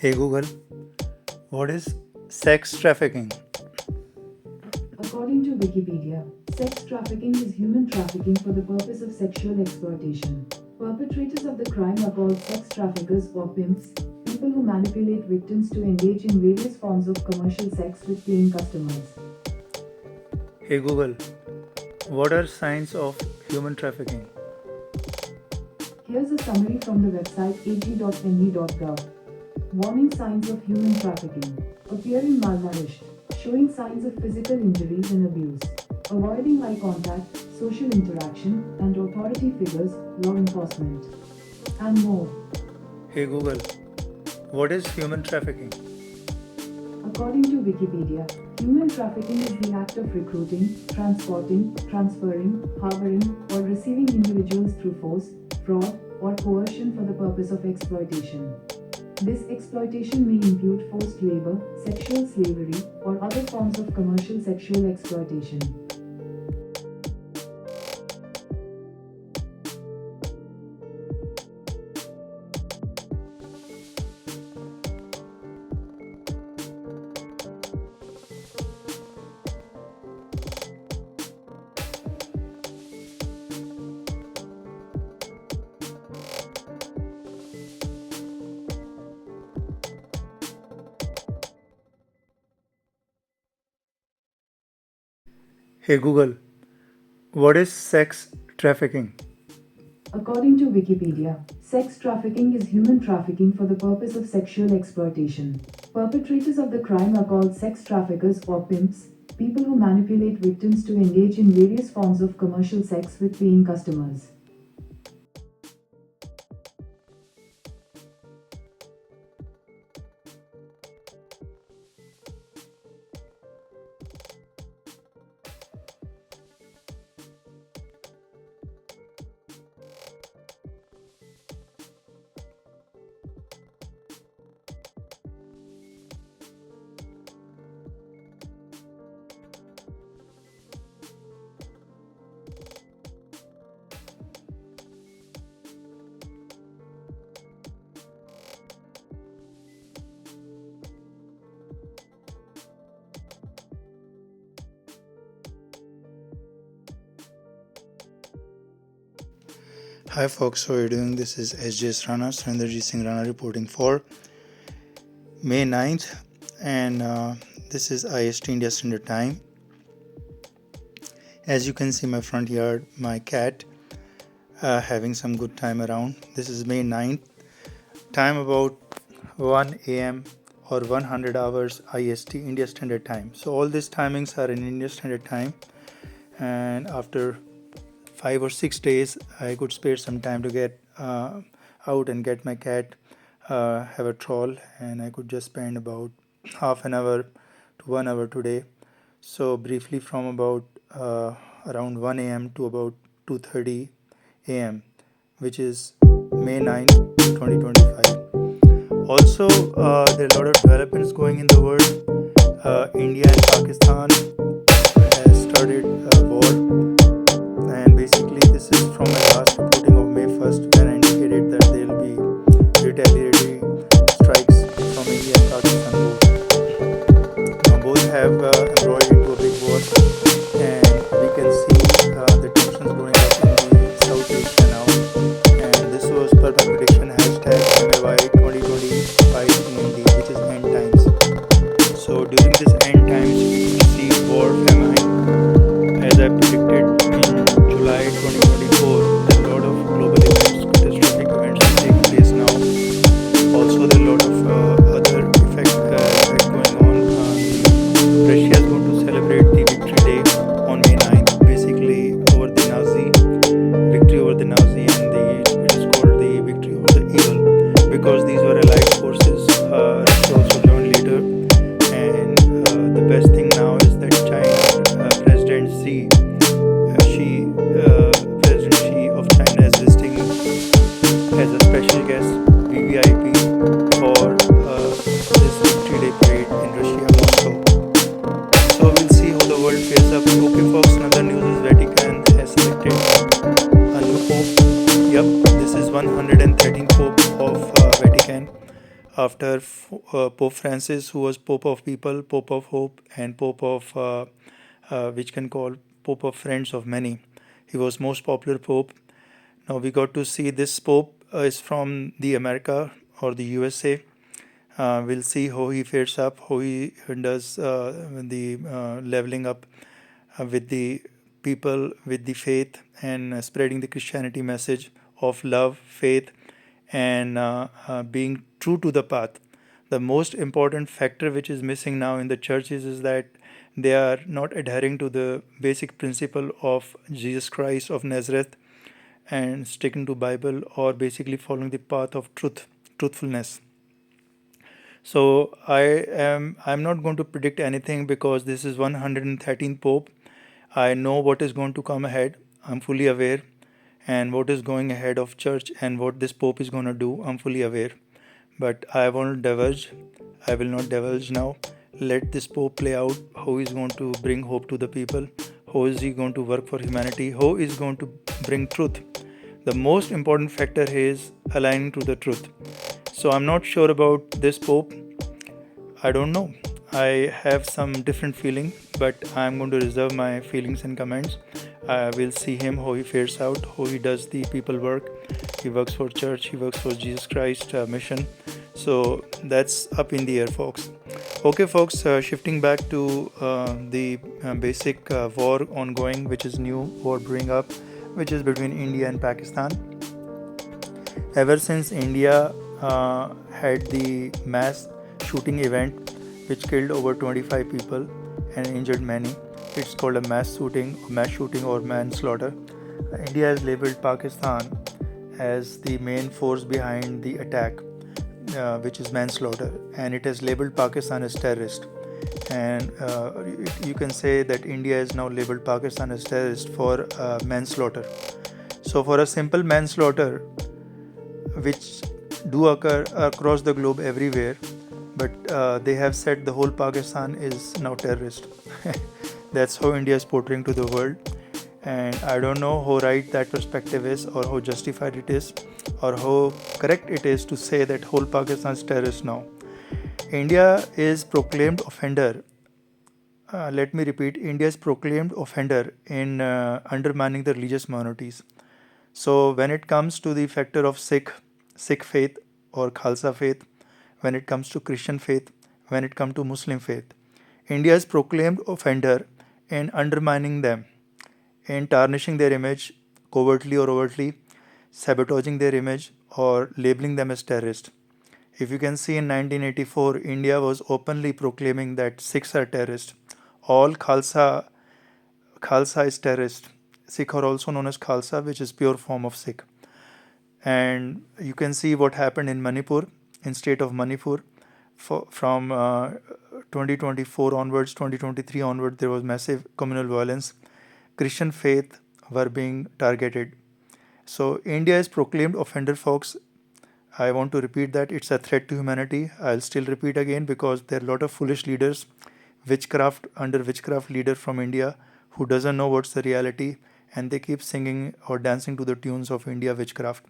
Hey Google, what is sex trafficking? According to Wikipedia, sex trafficking is human trafficking for the purpose of sexual exploitation. Perpetrators of the crime are called sex traffickers or pimps, people who manipulate victims to engage in various forms of commercial sex with paying customers. Hey Google, what are signs of human trafficking? Here's a summary from the website ag.ne.gov. Warning signs of human trafficking. Appearing malnourished, showing signs of physical injuries and abuse. Avoiding eye contact, social interaction, and authority figures, law enforcement. And more. Hey Google, what is human trafficking? According to Wikipedia, human trafficking is the act of recruiting, transporting, transferring, harboring, or receiving individuals through force, fraud, or coercion for the purpose of exploitation. This exploitation may include forced labor, sexual slavery, or other forms of commercial sexual exploitation. Hey Google, what is sex trafficking? According to Wikipedia, sex trafficking is human trafficking for the purpose of sexual exploitation. Perpetrators of the crime are called sex traffickers or pimps, people who manipulate victims to engage in various forms of commercial sex with paying customers. Hi folks, how are you doing? This is sjsrana, Rana reporting for May 9th, and this is IST India Standard Time. As you can see my front yard, my cat having some good time around. This is May 9th, time about 1 a.m. or 100 hours IST India Standard Time. So all these timings are in India Standard Time, and after 5 or 6 days I could spare some time to get out and get my cat have a troll, and I could just spend about half an hour to 1 hour today. So briefly, from about around 1 a.m. to about 2:30 a.m., which is May 9, 2025. Also, there are a lot of developments going in the world. India and Pakistan has started a war, and basically this is from my last reporting of May 1st, when I indicated that there will be retaliatory strikes from India and Pakistan both. Now both have embroiled into a big war, and we can see the tensions growing up in the South Asia now. And this was per my prediction #MAY 2025 END, which is end times. So during this end times, we see war after Pope Francis, who was Pope of People, Pope of Hope, and Pope of which can call Pope of Friends of many. He was most popular Pope. Now we got to see this Pope is from the America or the USA. We'll see how he fares up, how he does the leveling up with the people, with the faith, and spreading the Christianity message of love, faith, and being true to the path. The most important factor which is missing now in the churches is that they are not adhering to the basic principle of Jesus Christ of Nazareth and sticking to Bible, or basically following the path of truthfulness. So I'm not going to predict anything because this is 113th Pope. I know what is going to come ahead. I'm fully aware, and what is going ahead of church and what this Pope is going to do, I'm fully aware. But I won't divulge. I will not divulge now. Let this Pope play out how he's going to bring hope to the people, how is he going to work for humanity, how is going to bring truth. The most important factor is aligning to the truth. So I'm not sure about this Pope. I don't know. I have some different feeling, but I'm going to reserve my feelings and comments. I will see him how he fares out, how he does the people work. He works for church, he works for Jesus Christ mission. So that's up in the air, folks. Okay, folks, shifting back to the basic war ongoing, which is new war brewing up, which is between India and Pakistan. Ever since India had the mass shooting event which killed over 25 people and injured many, it's called a mass shooting or manslaughter. India has labeled Pakistan as the main force behind the attack, which is manslaughter, and it has labeled Pakistan as terrorist. And you can say that India has now labeled Pakistan as terrorist for manslaughter. So for a simple manslaughter, which do occur across the globe everywhere, but they have said the whole Pakistan is now terrorist. That's how India is portraying to the world, and I don't know how right that perspective is, or how justified it is, or how correct it is to say that whole Pakistan is terrorist now. India is proclaimed offender. Let me repeat: India is proclaimed offender in undermining the religious minorities. So when it comes to the factor of Sikh faith or Khalsa faith, when it comes to Christian faith, when it comes to Muslim faith, India is proclaimed offender in undermining them, in tarnishing their image covertly or overtly, sabotaging their image, or labeling them as terrorists. If you can see in 1984, India was openly proclaiming that Sikhs are terrorists. All Khalsa is terrorist. Sikh are also known as Khalsa, which is pure form of Sikh. And you can see what happened in Manipur, in state of Manipur. From 2024 onwards, 2023 onward, there was massive communal violence. Christian faith were being targeted. So India is proclaimed offender, folks. I want to repeat that it's a threat to humanity. I'll still repeat again because there are a lot of foolish leaders, witchcraft leader from India who doesn't know what's the reality, and they keep singing or dancing to the tunes of India witchcraft.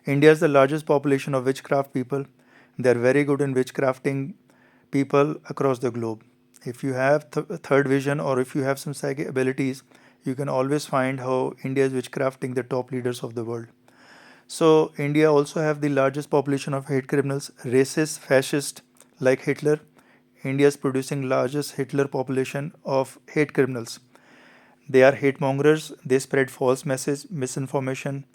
India is the largest population of witchcraft people. They're very good in witchcrafting people across the globe. If you have third vision, or if you have some psychic abilities, you can always find how India is witchcrafting the top leaders of the world. So India also have the largest population of hate criminals, racist, fascist, like Hitler. India is producing largest Hitler population of hate criminals. They are hate mongers. They spread false message, misinformation.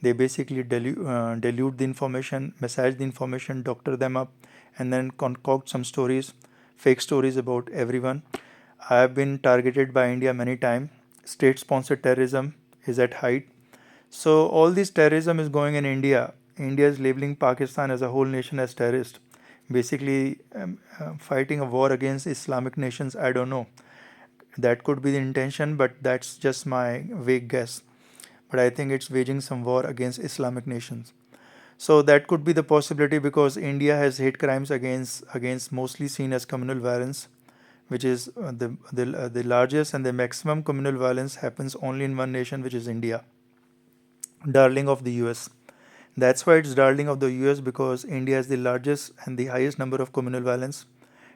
They basically dilute the information, massage the information, doctor them up, and then concoct some stories, fake stories about everyone. I have been targeted by India many times. State-sponsored terrorism is at height. So all this terrorism is going in India. India is labeling Pakistan as a whole nation as terrorist. Basically, fighting a war against Islamic nations. I don't know. That could be the intention, but that's just my vague guess. But I think it's waging some war against Islamic nations. So that could be the possibility because India has hate crimes against mostly seen as communal violence, which is the largest and the maximum communal violence happens only in one nation, which is India, darling of the US. That's why it's darling of the US, because India has the largest and the highest number of communal violence.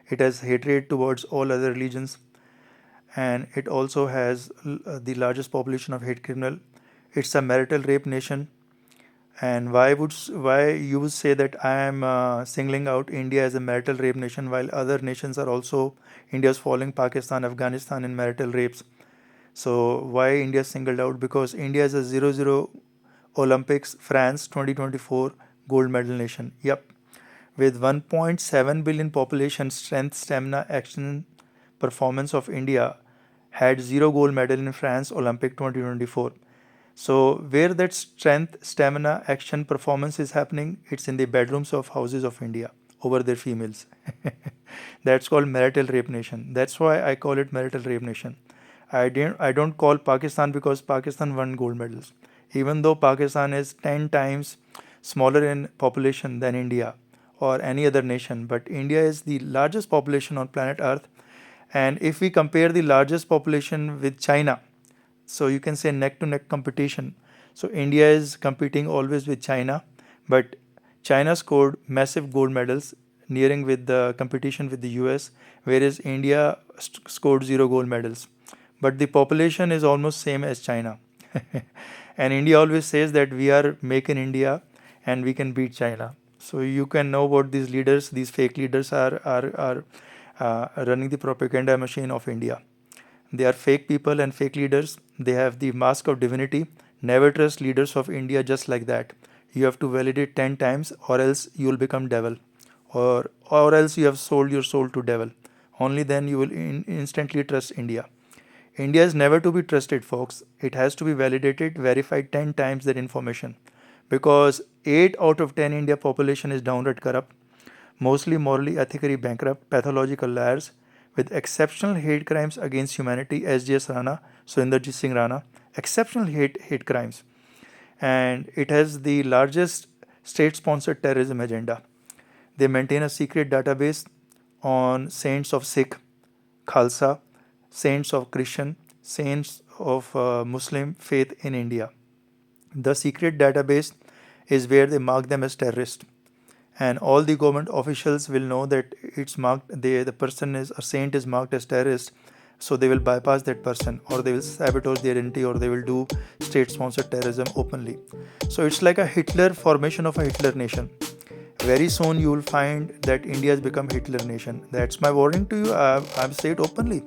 It has hatred towards all other religions, and it also has the largest population of hate criminal. It's a marital rape nation. And why you would say that I am singling out India as a marital rape nation while other nations are also India's following Pakistan, Afghanistan in marital rapes? So why India singled out? Because India is a 0-0 Olympics France 2024 gold medal nation. Yep. With 1.7 billion population, strength, stamina, action, performance of India had zero gold medal in France Olympic 2024. So where that strength, stamina, action, performance is happening, it's in the bedrooms of houses of India over their females. That's called marital rape nation. That's why I call it marital rape nation. I don't call Pakistan because Pakistan won gold medals. Even though Pakistan is 10 times smaller in population than India or any other nation, but India is the largest population on planet Earth. And if we compare the largest population with China, so you can say neck to neck competition. So India is competing always with China, but China scored massive gold medals, nearing with the competition with the US, whereas India scored zero gold medals. But the population is almost same as China. And India always says that we are make in India and we can beat China. So you can know what these leaders, these fake leaders are running the propaganda machine of India. They are fake people and fake leaders. They have the mask of divinity. Never trust leaders of India just like that. You have to validate 10 times or else you will become devil. Or else you have sold your soul to devil. Only then you will instantly trust India. India is never to be trusted, folks. It has to be validated, verified 10 times their information. Because 8 out of 10 India population is downright corrupt, mostly morally, ethically bankrupt, pathological liars with exceptional hate crimes against humanity, sjsrana, Surendrajit Singh Rana, exceptional hate crimes. And it has the largest state-sponsored terrorism agenda. They maintain a secret database on saints of Sikh, Khalsa, saints of Christian, saints of Muslim faith in India. The secret database is where they mark them as terrorists, and all the government officials will know that it's marked, the person is a saint is marked as terrorist, so they will bypass that person, or they will sabotage the identity, or they will do state sponsored terrorism openly. So it's like a Hitler formation of a Hitler nation. Very soon you will find that India has become Hitler nation. That's my warning to you. I've said openly.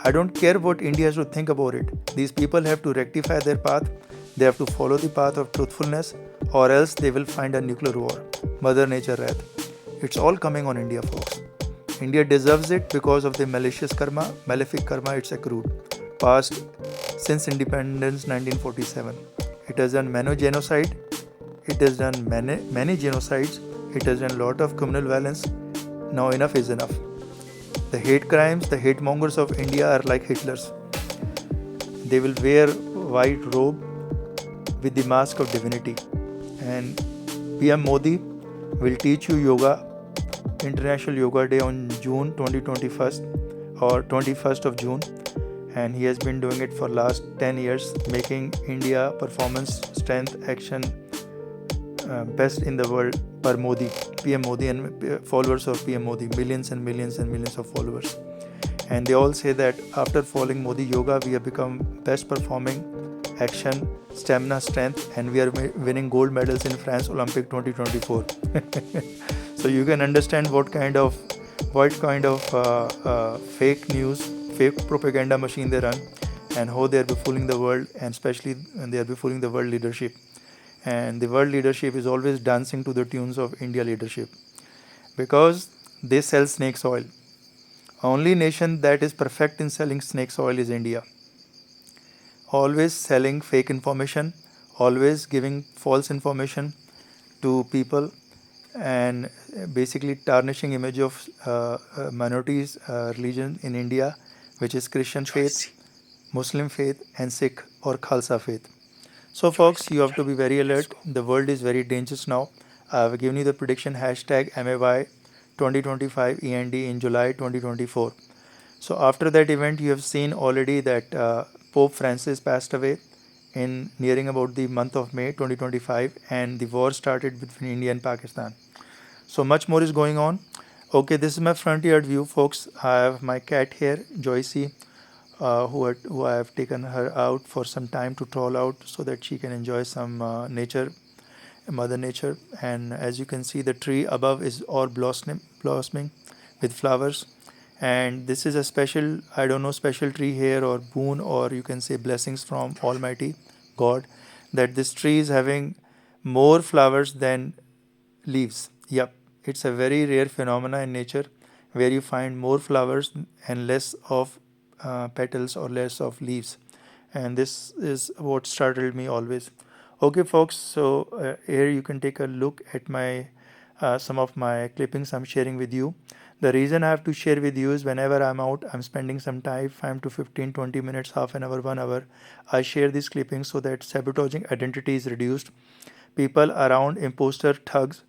I don't care what India has to think about it. These people have to rectify their path. They have to follow the path of truthfulness, or else they will find a nuclear war. Mother Nature wrath. It's all coming on India, folks. India deserves it because of the malicious karma, malefic karma it's accrued, past since independence 1947. It has done many genocide. It has done many genocides. It has done a lot of criminal violence. Now enough is enough. The hate crimes, the hate mongers of India are like Hitlers. They will wear white robe with the mask of divinity. And PM Modi will teach you yoga, International Yoga Day on June 2021 or 21st of June. And he has been doing it for last 10 years, making India performance, strength, action best in the world per Modi, PM Modi, and followers of PM Modi, millions and millions and millions of followers. And they all say that after following Modi yoga, we have become best performing, action, stamina, strength, and we are winning gold medals in France Olympic 2024. So you can understand what kind of fake news, fake propaganda machine they run, and how they are befooling the world, and especially they are befooling the world leadership. And the world leadership is always dancing to the tunes of India leadership, because they sell snake's oil. Only nation that is perfect in selling snake's oil is India. Always selling fake information, always giving false information to people, and basically tarnishing image of minorities religion in India, which is Christian faith, Muslim faith, and Sikh or Khalsa faith. So folks, you have to be very alert. The world is very dangerous now. I have given you the prediction hashtag MAY 2025 END in July 2024. So after that event, you have seen already that Pope Francis passed away in nearing about the month of May 2025, and the war started between India and Pakistan. So much more is going on. Okay, this is my front yard view, folks. I have my cat here, Joycey, who I have taken her out for some time to troll out so that she can enjoy some nature, Mother Nature. And as you can see, the tree above is all blossoming with flowers. And this is a special, I don't know, special tree here, or boon, or you can say blessings from Almighty God, that this tree is having more flowers than leaves. Yep, it's a very rare phenomena in nature where you find more flowers and less of petals or less of leaves. And this is what startled me always. Okay, folks, so here you can take a look at my some of my clippings I'm sharing with you. The reason I have to share with you is whenever I'm out, I'm spending some time, 5 to 15, 20 minutes, half an hour, 1 hour. I share these clippings so that sabotaging identity is reduced. People around imposter thugs,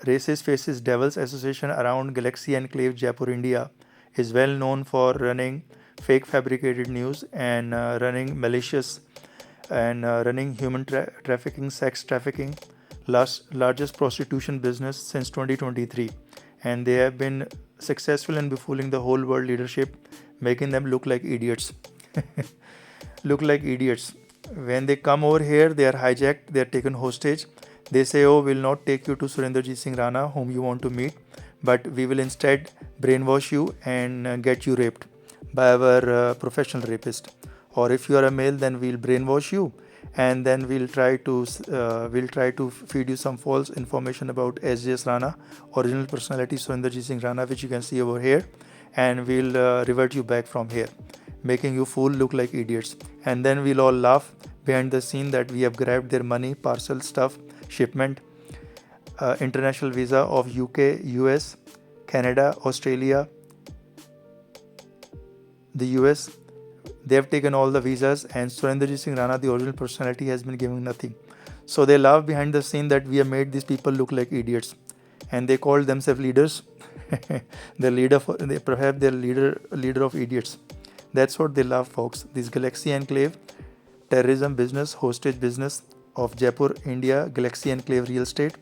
racist faces devils association around Galaxy Enclave, Jaipur, India is well known for running fake fabricated news and running malicious and running human trafficking, sex trafficking, largest prostitution business since 2023. And they have been successful in befooling the whole world leadership, making them look like idiots. Look like idiots. When they come over here, they are hijacked, they are taken hostage. They say, oh, we'll not take you to Surendrajit Singh Rana, whom you want to meet, but we will instead brainwash you and get you raped by our professional rapist. Or if you are a male, then we'll brainwash you, and then we'll try to feed you some false information about sjsrana, original personality Surendrajit Singh Rana, which you can see over here, and we'll revert you back from here, making you fool look like idiots. And then we'll all laugh behind the scene that we have grabbed their money, parcel stuff, shipment, international visa of UK, US, Canada, Australia, the US. They have taken all the visas, and Surendrajit Singh Rana, the original personality, has been given nothing. So they laugh behind the scene that we have made these people look like idiots, and they call themselves leaders. The leader, they perhaps their leader of idiots. That's what they love, folks. This Galaxy Enclave, terrorism business, hostage business of Jaipur, India, Galaxy Enclave real estate,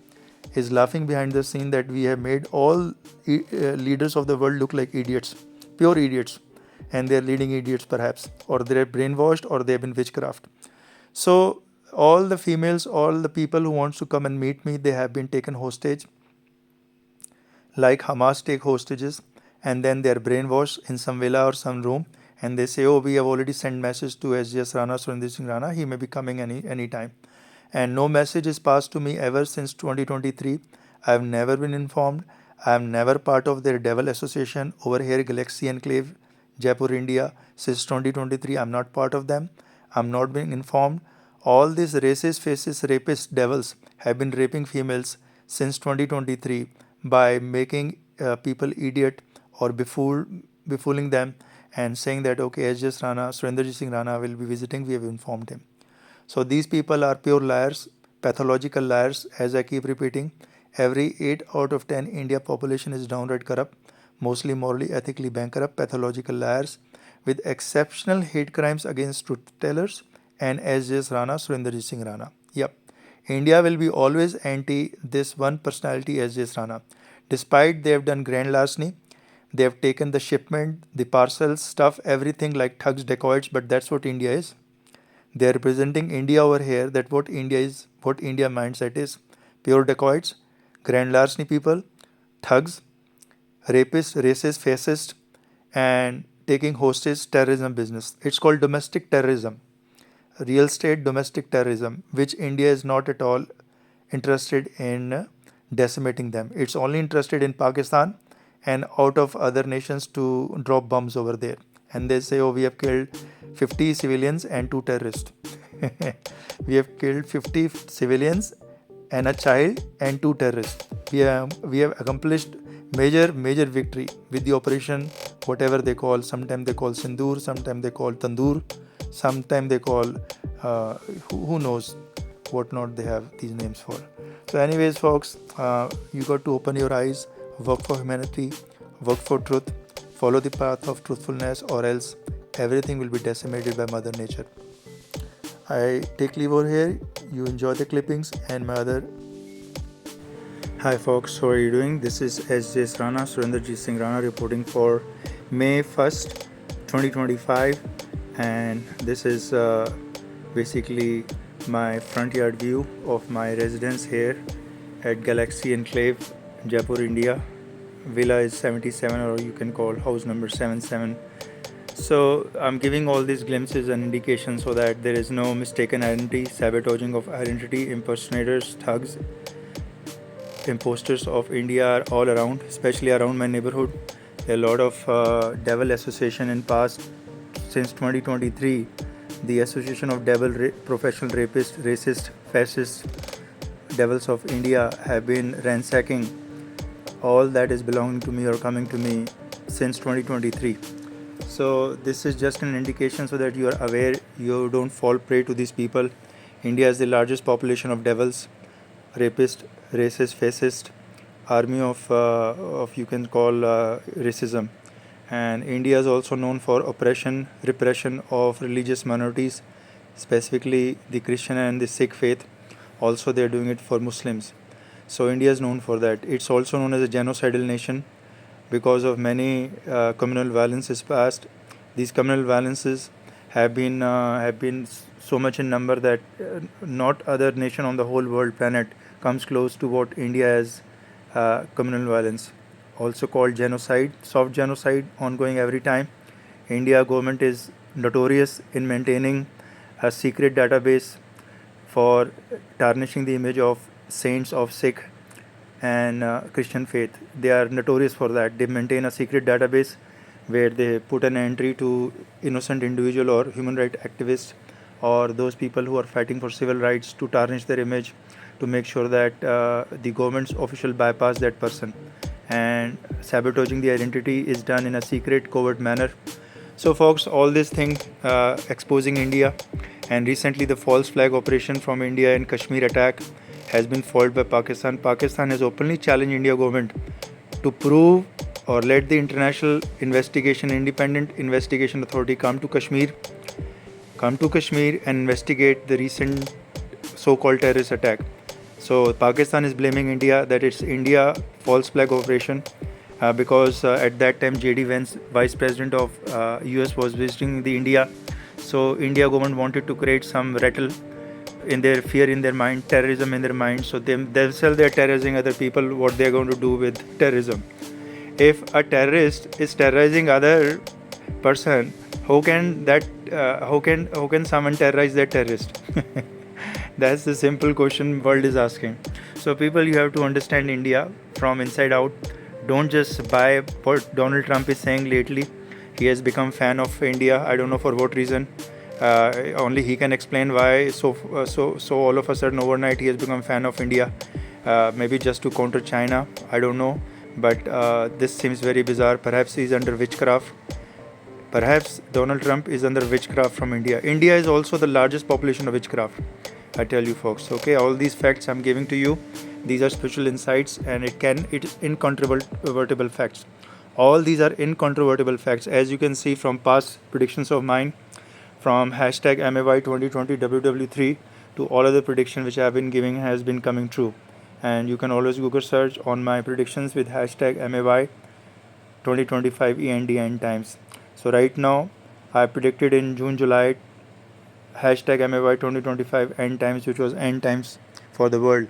is laughing behind the scene that we have made all leaders of the world look like idiots, pure idiots, and they're leading idiots perhaps, or they're brainwashed, or they've been witchcraft. So all the females, all the people who wants to come and meet me, they have been taken hostage, like Hamas take hostages, and then they're brainwashed in some villa or some room, and they say, oh, we have already sent message to SGS Rana, Surendrajit Singh Rana, he may be coming any time. And no message is passed to me ever since 2023. I have never been informed. I am never part of their devil association over here, Galaxy Enclave, Jaipur, India. Since 2023, I'm not part of them. I'm not being informed. All these racist faces, rapist devils have been raping females since 2023 by making people idiot or befooling them and saying that, okay, SGS Rana, Surendrajit Singh Rana will be visiting. We have informed him. So these people are pure liars, pathological liars, as I keep repeating. Every 8 out of 10 India population is downright corrupt, mostly morally, ethically bankrupt, pathological liars with exceptional hate crimes against truth tellers and SJS Rana, Surendrajit Singh Rana. Yep. India will be always anti this one personality, SJS Rana. Despite they have done grand larceny, they have taken the shipment, the parcels, stuff, everything like thugs, dacoits, but that's what India is. They are representing India over here, that what India is, what India mindset is. Pure dacoits, grand larceny people, thugs, rapists, racist, fascist, and taking hostage terrorism business. It's called domestic terrorism, real estate domestic terrorism, which India is not at all interested in decimating them. It's only interested in Pakistan and out of other nations to drop bombs over there. And they say, oh, we have killed 50 civilians and 2 terrorists. We have killed 50 civilians and a child and 2 terrorists. We have accomplished major victory with the operation, whatever they call. Sometimes they call Sindoor, sometimes they call Tandoor, sometimes they call who knows what not they have these names for. So anyways, folks, you got to open your eyes, work for humanity, work for truth, follow the path of truthfulness, or else everything will be decimated by Mother Nature. I take leave over here. You enjoy the clippings and my other. Hi folks, how are you doing? This is sjsrana Surendrajit Singh Rana reporting for May 1st, 2025, and this is basically my front yard view of my residence here at Galaxy Enclave, Jaipur, India. Villa is 77, or you can call house number 77. So I'm giving all these glimpses and indications so that there is no mistaken identity, sabotaging of identity, impersonators, thugs, imposters of India are all around, especially around my neighborhood. A lot of devil association in past since 2023. The Association of Devil Professional Rapists, Racist, Fascist Devils of India have been ransacking all that is belonging to me or coming to me since 2023. So this is just an indication so that you are aware, you don't fall prey to these people. India is the largest population of devils, rapists, racist, fascist, army of you can call racism. And India is also known for oppression, repression of religious minorities, specifically the Christian and the Sikh faith. Also, they are doing it for Muslims. So India is known for that. It's also known as a genocidal nation because of many communal violences past. These communal violences have been so much in number that not other nation on the whole world planet comes close to what India has communal violence, also called genocide, soft genocide, ongoing every time. India government is notorious in maintaining a secret database for tarnishing the image of saints of Sikh and Christian faith. They are notorious for that. They maintain a secret database where they put an entry to innocent individual or human rights activists or those people who are fighting for civil rights to tarnish their image, to make sure that the government's official bypass that person, and sabotaging the identity is done in a secret, covert manner. So folks, all this thing exposing India, and recently the false flag operation from India in Kashmir attack has been foiled by Pakistan. Pakistan has openly challenged India government to prove or let the international investigation, independent investigation authority come to Kashmir and investigate the recent so-called terrorist attack. So Pakistan is blaming India that it's India false flag operation because at that time J.D. Vance, Vice President of US, was visiting the India. So India government wanted to create some rattle in their fear in their mind, terrorism in their mind. So themselves they are terrorizing other people. What they are going to do with terrorism? If a terrorist is terrorizing other person, how can someone terrorize that terrorist? That's the simple question world is asking. So people, you have to understand India from inside out. Don't just buy what Donald Trump is saying lately. He has become fan of India. I don't know for what reason. Only he can explain why. So all of a sudden overnight he has become fan of India. Maybe just to counter China. I don't know. But this seems very bizarre. Perhaps he is under witchcraft. Perhaps Donald Trump is under witchcraft from India. India is also the largest population of witchcraft. I tell you folks, okay, all these facts I'm giving to you, these are spiritual insights, and it is incontrovertible facts. All these are incontrovertible facts, as you can see from past predictions of mine, from hashtag MAY 2020 WW3 to all other predictions which I have been giving has been coming true. And you can always Google search on my predictions with hashtag MAY 2025 end times. So right now I predicted in June, July, hashtag MAY 2025 end times, which was end times for the world.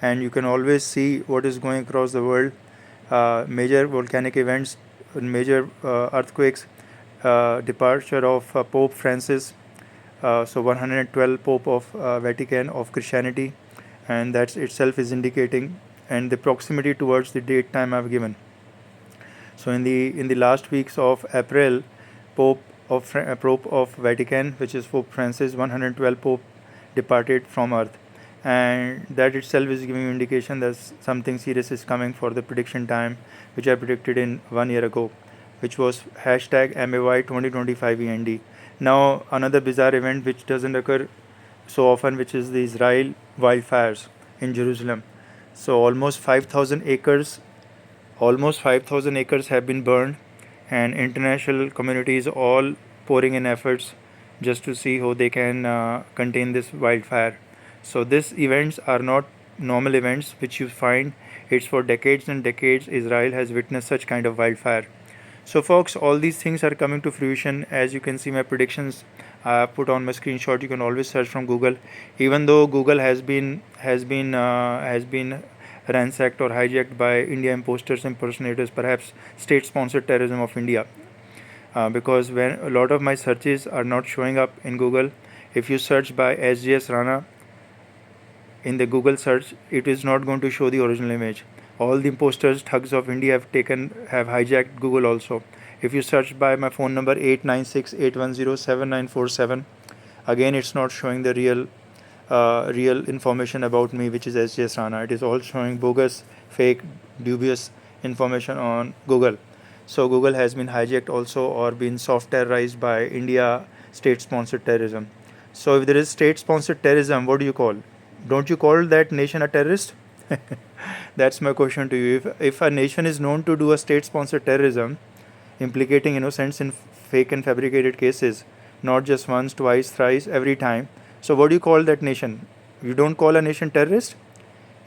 And you can always see what is going across the world, major volcanic events, major earthquakes, departure of Pope Francis, so 112 Pope of Vatican of Christianity, and that itself is indicating, and the proximity towards the date time I've given. So in the last weeks of April, Pope of Vatican, which is Pope Francis, 112 Pope departed from Earth, and that itself is giving you indication that something serious is coming for the prediction time, which I predicted in 1 year ago, which was hashtag MAY 2025 END. Now another bizarre event which doesn't occur so often, which is the Israel wildfires in Jerusalem. So almost 5,000 acres have been burned, and international community is all pouring in efforts just to see how they can contain this wildfire. So these events are not normal events which you find. It's for decades and decades Israel has witnessed such kind of wildfire. So folks, all these things are coming to fruition. As you can see my predictions put on my screenshot. You can always search from Google. Even though Google has been ransacked or hijacked by India imposters, impersonators, perhaps state sponsored terrorism of India. Because when a lot of my searches are not showing up in Google, if you search by sjsrana in the Google search, it is not going to show the original image. All the imposters, thugs of India have hijacked Google also. If you search by my phone number 896-810-7947, again it's not showing the real information about me, which is sjsrana. It is all showing bogus, fake, dubious information on Google. So Google has been hijacked also, or been soft terrorized by India state sponsored terrorism. So if there is state sponsored terrorism, what do you call? Don't you call that nation a terrorist? That's my question to you. If a nation is known to do a state sponsored terrorism, implicating innocents in fake and fabricated cases, not just once, twice, thrice, every time, so what do you call that nation? You don't call a nation terrorist?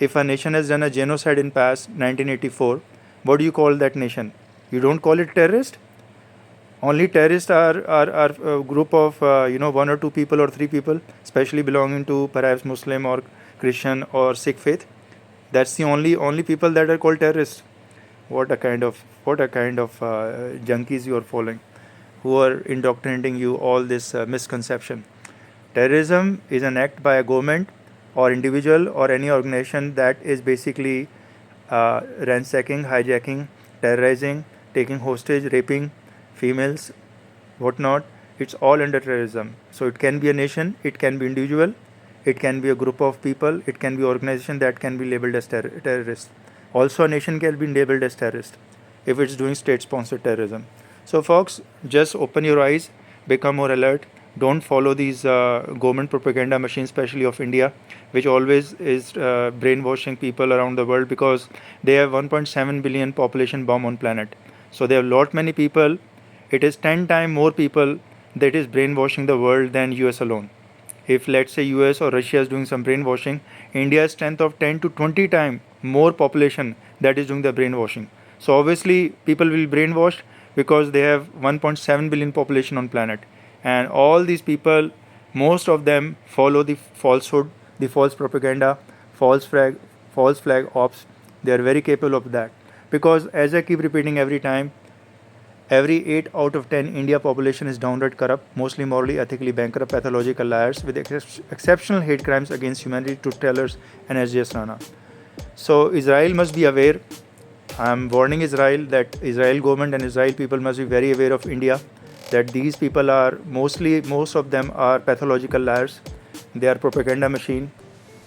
If a nation has done a genocide in past 1984, what do you call that nation? You don't call it terrorist? Only terrorists are a group of one or two people or three people, especially belonging to perhaps Muslim or Christian or Sikh faith. That's the only people that are called terrorists. What a kind of junkies you are following, who are indoctrinating you all this misconception. Terrorism is an act by a government or individual or any organization that is basically ransacking, hijacking, terrorizing, taking hostage, raping females, whatnot. It's all under terrorism. So it can be a nation, it can be individual, it can be a group of people, it can be organization that can be labeled as terrorist. Also, a nation can be labeled as terrorist if it's doing state-sponsored terrorism. So, folks, just open your eyes, become more alert. Don't follow these government propaganda machines, especially of India, which always is brainwashing people around the world, because they have 1.7 billion population bomb on planet. So they have lot many people. It is 10 times more people that is brainwashing the world than US alone. If let's say US or Russia is doing some brainwashing, India's strength of 10 to 20 times more population that is doing the brainwashing. So obviously people will be brainwashed because they have 1.7 billion population on planet, and all these people, most of them follow the falsehood, the false propaganda, false flag ops. They are very capable of that, because as I keep repeating every time, every 8 out of 10 India population is downright corrupt, mostly morally, ethically bankrupt, pathological liars with exceptional hate crimes against humanity, truth tellers, and sjsrana. So Israel must be aware. I am warning Israel that Israel government and Israel people must be very aware of India, that these people are most of them are pathological liars. They are propaganda machine.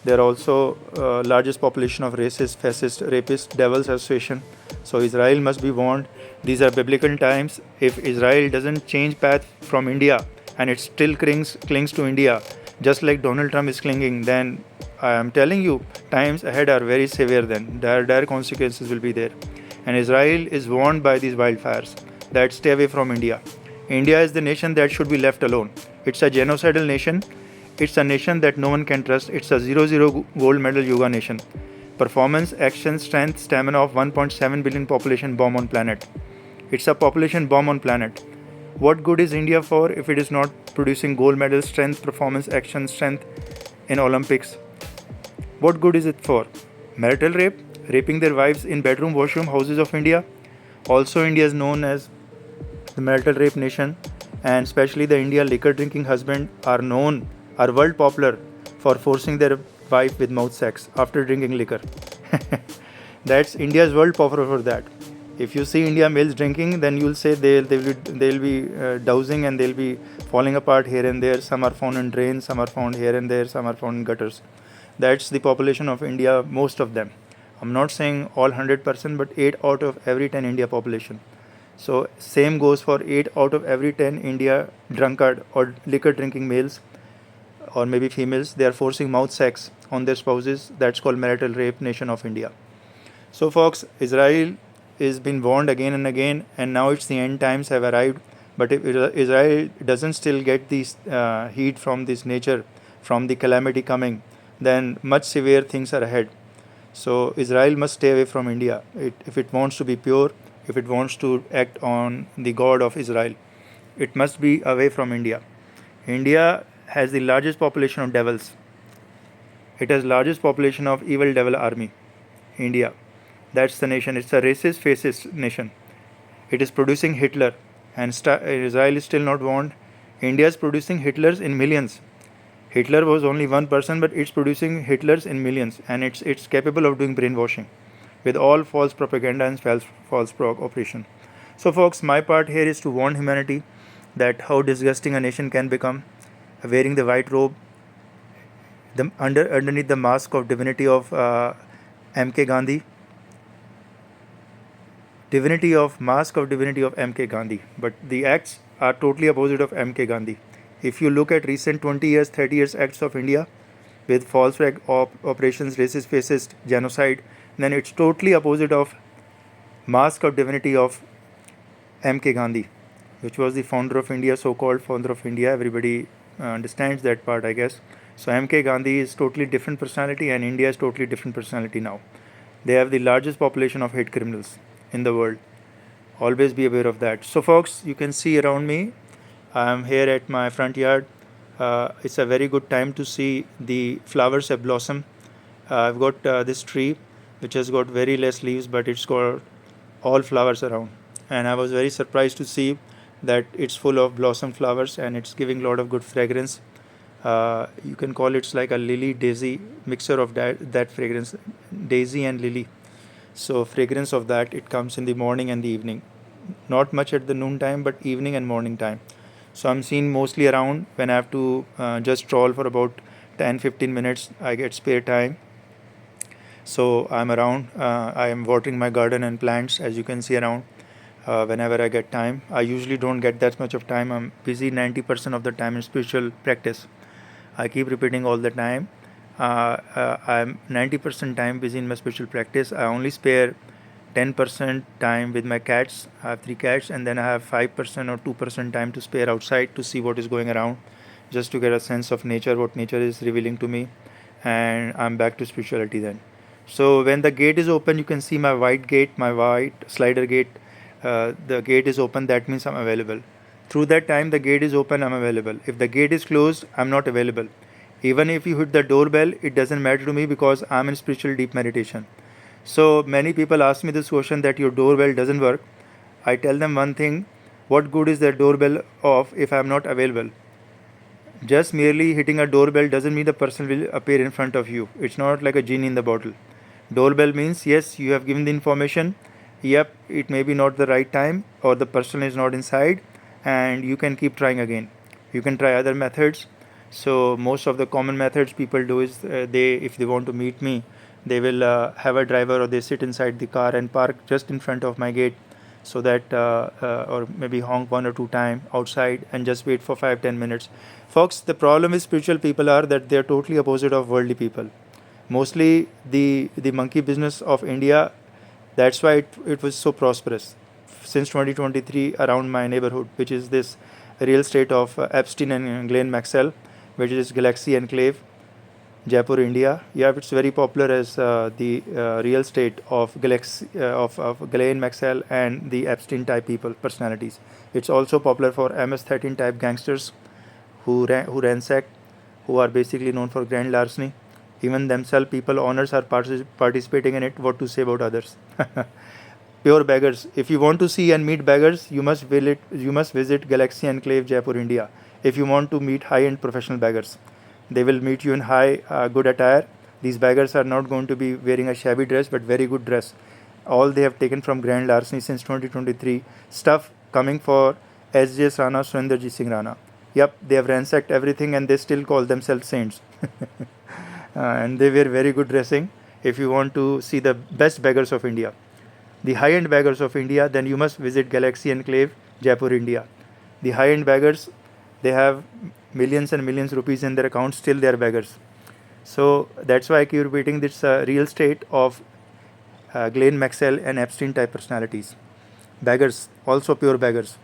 They are also largest population of racist, fascist, rapist, devils association. So Israel must be warned. These are biblical times. If Israel doesn't change path from India and it still clings to India, just like Donald Trump is clinging, then I am telling you, times ahead are very severe. Then dire consequences will be there. And Israel is warned by these wildfires that stay away from India. India is the nation that should be left alone. It's a genocidal nation. It's a nation that no one can trust. It's a 0-0 gold medal yoga nation. Performance, action, strength, stamina of 1.7 billion population bomb on planet. It's a population bomb on planet. What good is India for if it is not producing gold medal, strength, performance, action, strength in Olympics? What good is it for? Marital rape, raping their wives in bedroom, washroom, houses of India. Also, India is known as the marital rape nation, and especially the India liquor drinking husband are world popular for forcing their wife with mouth sex after drinking liquor. That's India's world popular for that. If you see India males drinking, then you'll say they'll be dousing, and they'll be falling apart here and there. Some are found in drains, some are found here and there, some are found in gutters. That's the population of India, most of them. I'm not saying all 100%, but 8 out of every 10 India population. So same goes for 8 out of every 10 India drunkard or liquor drinking males, or maybe females. They are forcing mouth sex on their spouses. That's called marital rape nation of India. So folks, Israel is been warned again and again, and now it's the end times have arrived But if Israel doesn't still get this heat from this nature, from the calamity coming, then much severe things are ahead. So Israel must stay away from India if it wants to be pure, if it wants to act on the God of Israel. It must be away from India. India has the largest population of devils. It has largest population of evil devil army. India. That's the nation. It's a racist, fascist nation. It is producing Hitler, and Israel is still not warned. India is producing Hitlers in millions. Hitler was only one person, but it's producing Hitlers in millions, and it's capable of doing brainwashing with all false propaganda and false operation. So, folks, my part here is to warn humanity that how disgusting a nation can become, wearing the white robe, underneath the mask of divinity of M.K. Gandhi, mask of divinity of M.K. Gandhi, but the acts are totally opposite of M.K. Gandhi. If you look at recent 20 years, 30 years acts of India with false flag operations, racist, fascist, genocide, then it's totally opposite of mask of divinity of M.K. Gandhi, which was the founder of India, so-called founder of India. Everybody understands that part, I guess. So M.K. Gandhi is totally different personality, and India is totally different personality now. They have the largest population of hate criminals in the world. Always be aware of that. So, folks, you can see around me, I am here at my front yard. It's a very good time to see the flowers have blossomed. I've got this tree which has got very less leaves, but it's got all flowers around. And I was very surprised to see that it's full of blossom flowers and it's giving a lot of good fragrance. You can call it's like a lily daisy mixture of that fragrance, daisy and lily. So fragrance of that, it comes in the morning and the evening, not much at the noon time, but evening and morning time. So I'm seen mostly around when I have to just stroll for about 10-15 minutes. I get spare time, so I'm around. I am watering my garden and plants, as you can see around. Whenever I get time, I usually don't get that much of time. I'm busy 90% of the time in spiritual practice. I keep repeating all the time. I'm 90% time busy in my spiritual practice. I only spare 10% time with my cats. I have 3 cats, and then I have 5% or 2% time to spare outside to see what is going around, just to get a sense of nature, what nature is revealing to me, and I'm back to spirituality then. So when the gate is open, you can see my white gate, my white slider gate. The gate is open, that means I'm available. Through that time, the gate is open, I'm available. If the gate is closed, I'm not available. Even if you hit the doorbell, it doesn't matter to me because I'm in spiritual deep meditation. So many people ask me this question that your doorbell doesn't work. I tell them one thing: what good is the doorbell off if I'm not available? Just merely hitting a doorbell doesn't mean the person will appear in front of you. It's not like a genie in the bottle. Doorbell means yes, you have given the information. Yep, it may be not the right time or the person is not inside, and you can keep trying again. You can try other methods. So most of the common methods people do is if they want to meet me, they will have a driver or they sit inside the car and park just in front of my gate, so that or maybe honk 1 or 2 times outside and just wait for 5-10 minutes. Folks, the problem with spiritual people are that they are totally opposite of worldly people. Mostly the monkey business of India, that's why it was so prosperous since 2023 around my neighborhood, which is this real estate of Epstein and Glenn Maxwell, which is Galaxy Enclave, Jaipur, India. Yeah, it's very popular as the real estate of Galaxy of Ghislaine Maxwell and the Epstein type people personalities. It's also popular for MS-13 type gangsters who ransack, who are basically known for grand larceny. Even themselves, people owners are participating in it. What to say about others? Pure beggars. If you want to see and meet beggars, you must visit Galaxy Enclave, Jaipur, India. If you want to meet high-end professional beggars, they will meet you in high, good attire. These beggars are not going to be wearing a shabby dress, but very good dress. All they have taken from grand larceny since 2023. Stuff coming for sjsrana, Surendrajit Singh Rana. Yep, they have ransacked everything and they still call themselves saints. And they wear very good dressing. If you want to see the best beggars of India, the high-end beggars of India, then you must visit Galaxy Enclave, Jaipur, India. The high-end beggars, they have millions and millions rupees in their accounts, still they are beggars. So that's why I keep repeating this real state of Ghislaine Maxwell and Epstein type personalities. Beggars, also pure beggars,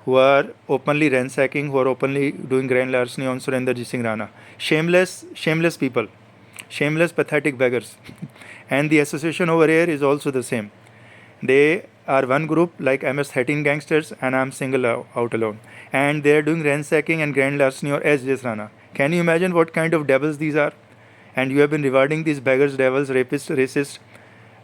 who are openly ransacking, who are openly doing grand larceny on Surendrajit Singh Rana. Shameless people, shameless, pathetic beggars. And the association over here is also the same. They are one group like MS-13 gangsters, and I'm single out alone. And they are doing ransacking and grand larceny or sjsrana. Can you imagine what kind of devils these are? And you have been rewarding these beggars, devils, rapists, racists,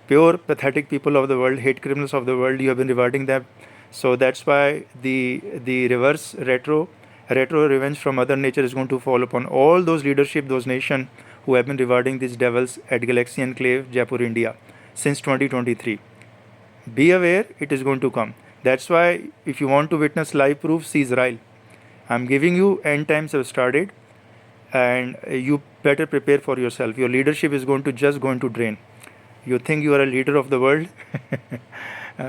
pure pathetic people of the world, hate criminals of the world. You have been rewarding them. So that's why the reverse retro revenge from Mother Nature is going to fall upon all those leadership, those nations who have been rewarding these devils at Galaxy Enclave, Jaipur, India, since 2023. Be aware, it is going to come. That's why if you want to witness live proof, see Israel. I'm giving you end times have started, and you better prepare for yourself. Your leadership is going to drain. You think you are a leader of the world?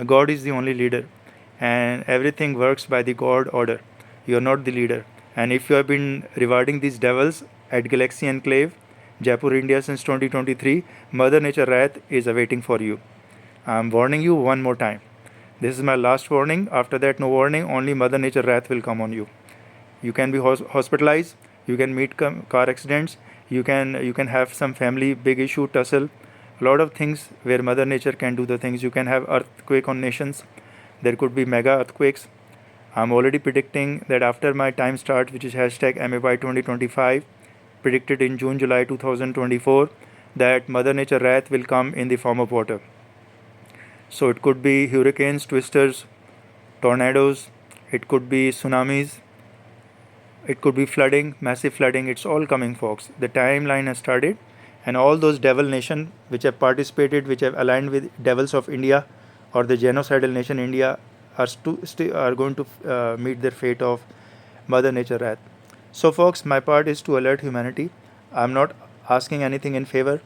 God is the only leader, and everything works by the God order. You are not the leader. And if you have been rewarding these devils at Galaxy Enclave, Jaipur, India since 2023, Mother Nature wrath is awaiting for you. I'm warning you one more time. This is my last warning. After that, no warning. Only Mother Nature wrath will come on you. You can be hospitalized. You can meet car accidents. You can have some family big issue tussle. A lot of things where Mother Nature can do the things. You can have earthquake on nations. There could be mega earthquakes. I'm already predicting that after my time start, which is hashtag MAY 2025, predicted in June, July 2024, that Mother Nature wrath will come in the form of water. So it could be hurricanes, twisters, tornadoes, it could be tsunamis, it could be flooding, massive flooding. It's all coming, folks. The timeline has started, and all those devil nations which have participated, which have aligned with devils of India or the genocidal nation India are going to meet their fate of Mother Nature wrath. So, folks, my part is to alert humanity. I'm not asking anything in favor.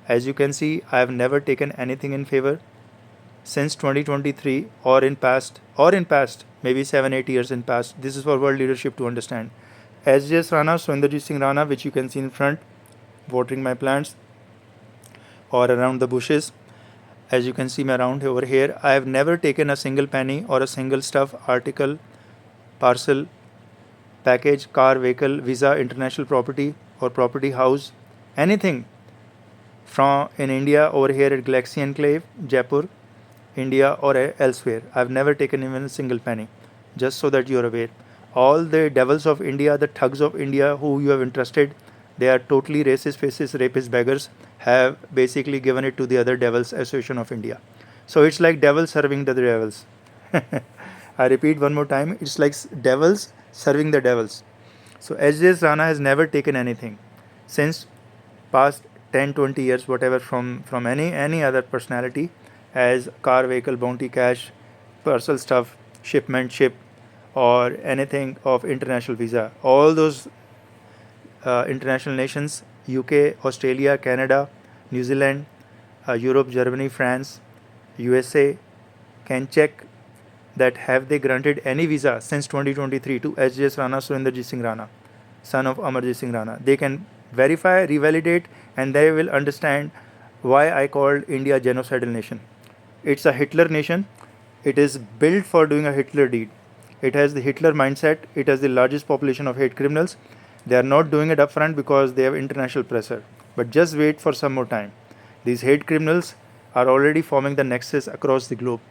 As you can see, I have never taken anything in favor since 2023 or in past maybe 7-8 years in past. This is for world leadership to understand. sjsrana, Surendrajit Singh Rana, which you can see in front, watering my plants, or around the bushes, as you can see me around over here. I have never taken a single penny or a single stuff, article, parcel, package, car, vehicle, visa, international property or property, house, anything from in India over here at Galaxy Enclave, Jaipur, India, or elsewhere. I've never taken even a single penny, just so that you're aware. All the devils of India, the thugs of India who you have entrusted, they are totally racist, fascist, rapist, beggars, have basically given it to the other devils association of India. So it's like devils serving the devils. I repeat one more time, it's like devils serving the devils. So SJS Rana has never taken anything since past 10-20 years, whatever, from any other personality, as car, vehicle, bounty, cash, parcel stuff, shipment, ship, or anything of international visa. All those international nations, UK, Australia, Canada, New Zealand, Europe, Germany, France, USA, can check that have they granted any visa since 2023 to SJS Rana, Surendrajit Singh Rana, son of Amarjit Singh Rana. They can verify, revalidate, and they will understand why I called India genocidal nation. It's a Hitler nation. It is built for doing a Hitler deed. It has the Hitler mindset. It has the largest population of hate criminals. They are not doing it upfront because they have international pressure. But just wait for some more time. These hate criminals are already forming the nexus across the globe,